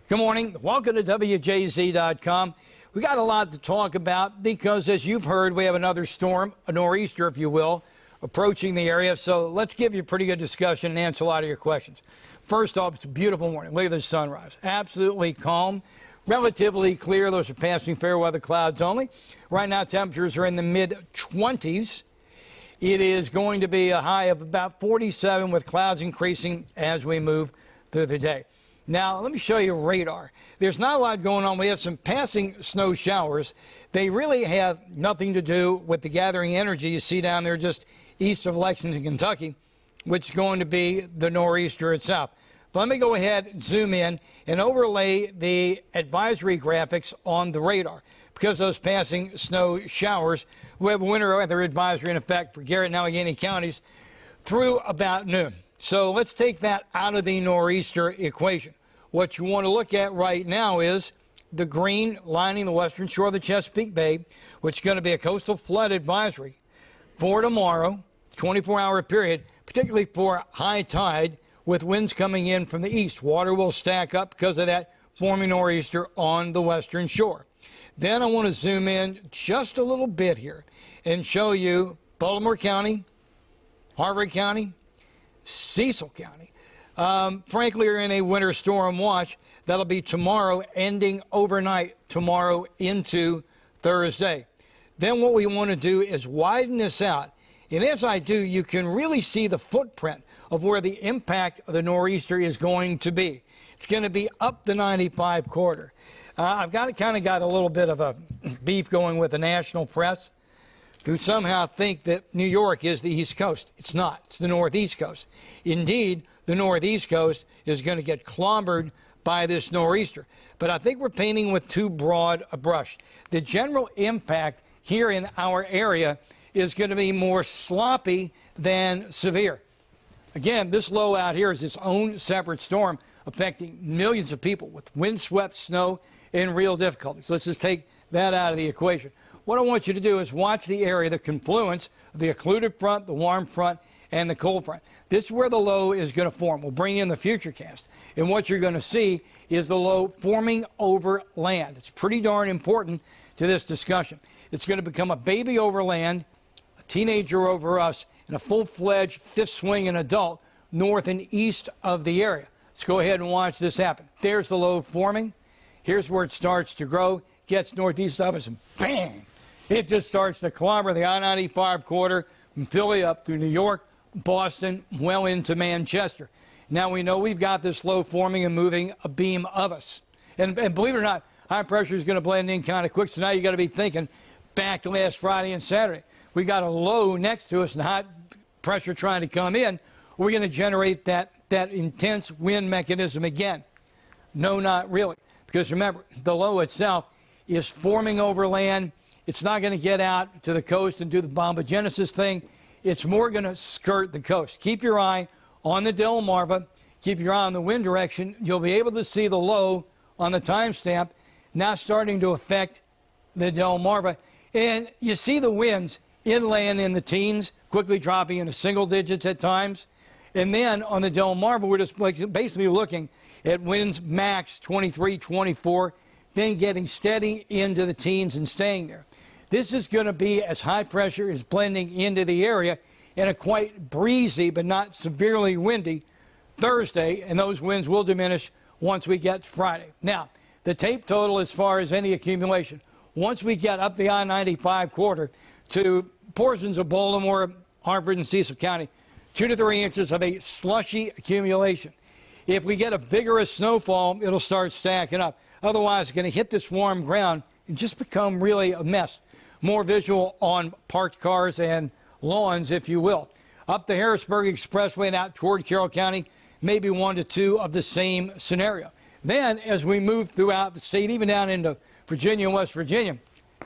Good morning. Welcome to WJZ.com. We got a lot to talk about because, as you've heard, we have another storm, a nor'easter, if you will, approaching the area. So let's give you a pretty good discussion and answer a lot of your questions. First off, it's a beautiful morning. Look at the sunrise. Absolutely calm, relatively clear. Those are passing fair weather clouds only. Right now, temperatures are in the mid-20s. It is going to be a high of about 47 with clouds increasing as we move through the day. Now, let me show you radar. There's not a lot going on. We have some passing snow showers. They really have nothing to do with the gathering energy you see down there just east of Lexington, Kentucky, which is going to be the nor'easter itself. But let me go ahead and zoom in and overlay the advisory graphics on the radar. Because those passing snow showers, we have a winter weather advisory in effect for Garrett and Allegheny counties through about noon. So let's take that out of the nor'easter equation. What you want to look at right now is the green lining the western shore of the Chesapeake Bay, which is going to be a coastal flood advisory for tomorrow, 24-hour period, particularly for high tide with winds coming in from the east. Water will stack up because of that forming nor'easter on the western shore. Then I want to zoom in just a little bit here and show you Baltimore County, Harvard County, Cecil County. Frankly, we're in a winter storm watch. That'll be tomorrow, ending overnight tomorrow into Thursday. Then what we want to do is widen this out. And as I do, you can really see the footprint of where the impact of the nor'easter is going to be. It's going to be up the 95 corridor. I've kind of got a little bit of a beef going with the national press, who somehow think that New York is the East Coast. It's not. It's the Northeast Coast. Indeed, the Northeast Coast is going to get clobbered by this nor'easter. But I think we're painting with too broad a brush. The general impact here in our area is going to be more sloppy than severe. Again, this low out here is its own separate storm affecting millions of people with windswept snow and real difficulties. Let's just take that out of the equation. What I want you to do is watch the area, the confluence of the occluded front, the warm front, and the cold front. This is where the low is going to form. We'll bring in the futurecast. And what you're going to see is the low forming over land. It's pretty darn important to this discussion. It's going to become a baby over land, a teenager over us, and a full-fledged fifth-swinging adult north and east of the area. Let's go ahead and watch this happen. There's the low forming. Here's where it starts to grow, gets northeast of us, and bang! It just starts to clobber the I-95 corridor from Philly up through New York, Boston, well into Manchester. Now we know we've got this low forming and moving a beam of us. And believe it or not, high pressure is going to blend in kind of quick. So now you got to be thinking back to last Friday and Saturday. We got a low next to us and high pressure trying to come in. We're going to generate that intense wind mechanism again. No, not really. Because remember, the low itself is forming over land. It's not going to get out to the coast and do the bombogenesis thing. It's more going to skirt the coast. Keep your eye on the Delmarva. Keep your eye on the wind direction. You'll be able to see the low on the timestamp now starting to affect the Delmarva. And you see the winds inland in the teens, quickly dropping into single digits at times. And then on the Delmarva, we're just basically looking at winds max 23, 24, then getting steady into the teens and staying there. This is going to be, as high pressure is blending into the area, in a quite breezy but not severely windy Thursday, and those winds will diminish once we get to Friday. Now, the tape total as far as any accumulation, once we get up the I-95 corridor to portions of Baltimore, Harvard, and Cecil County, 2 to 3 inches of a slushy accumulation. If we get a vigorous snowfall, it'll start stacking up. Otherwise, it's going to hit this warm ground and just become really a mess. More visual on parked cars and lawns, if you will. Up the Harrisburg Expressway and out toward Carroll County, maybe 1 to 2 of the same scenario. Then, as we move throughout the state, even down into Virginia and West Virginia,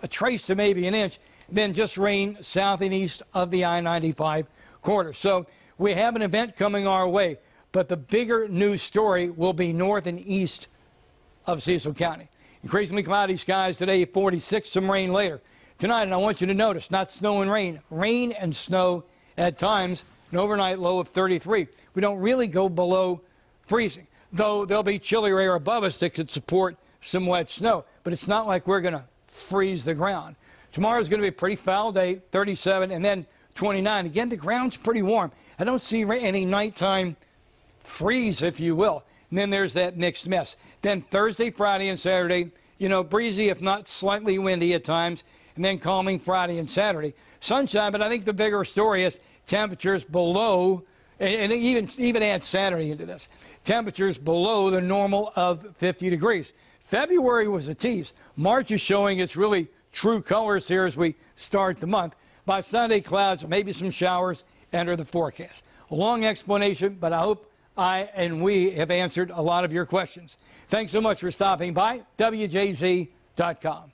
a trace to maybe an inch, then just rain south and east of the I-95 corridor. So we have an event coming our way, but the bigger news story will be north and east of Cecil County. Increasingly cloudy skies today, 46, some rain later. Tonight, and I want you to notice, not snow and rain and snow at times, an overnight low of 33. We don't really go below freezing. though there'll be chillier air above us that could support some wet snow. But it's not like we're going to freeze the ground. Tomorrow's going to be a pretty foul day, 37, and then 29. Again, the ground's pretty warm. I don't see any nighttime freeze, if you will. And then there's that mixed mess. Then Thursday, Friday, and Saturday, breezy, if not slightly windy at times, and then calming Friday and Saturday. Sunshine, but I think the bigger story is temperatures below, and even add Saturday into this, temperatures below the normal of 50 degrees. February was a tease. March is showing its really true colors here as we start the month. By Sunday, clouds, maybe some showers enter the forecast. A long explanation, but I hope I and we have answered a lot of your questions. Thanks so much for stopping by. WJZ.com.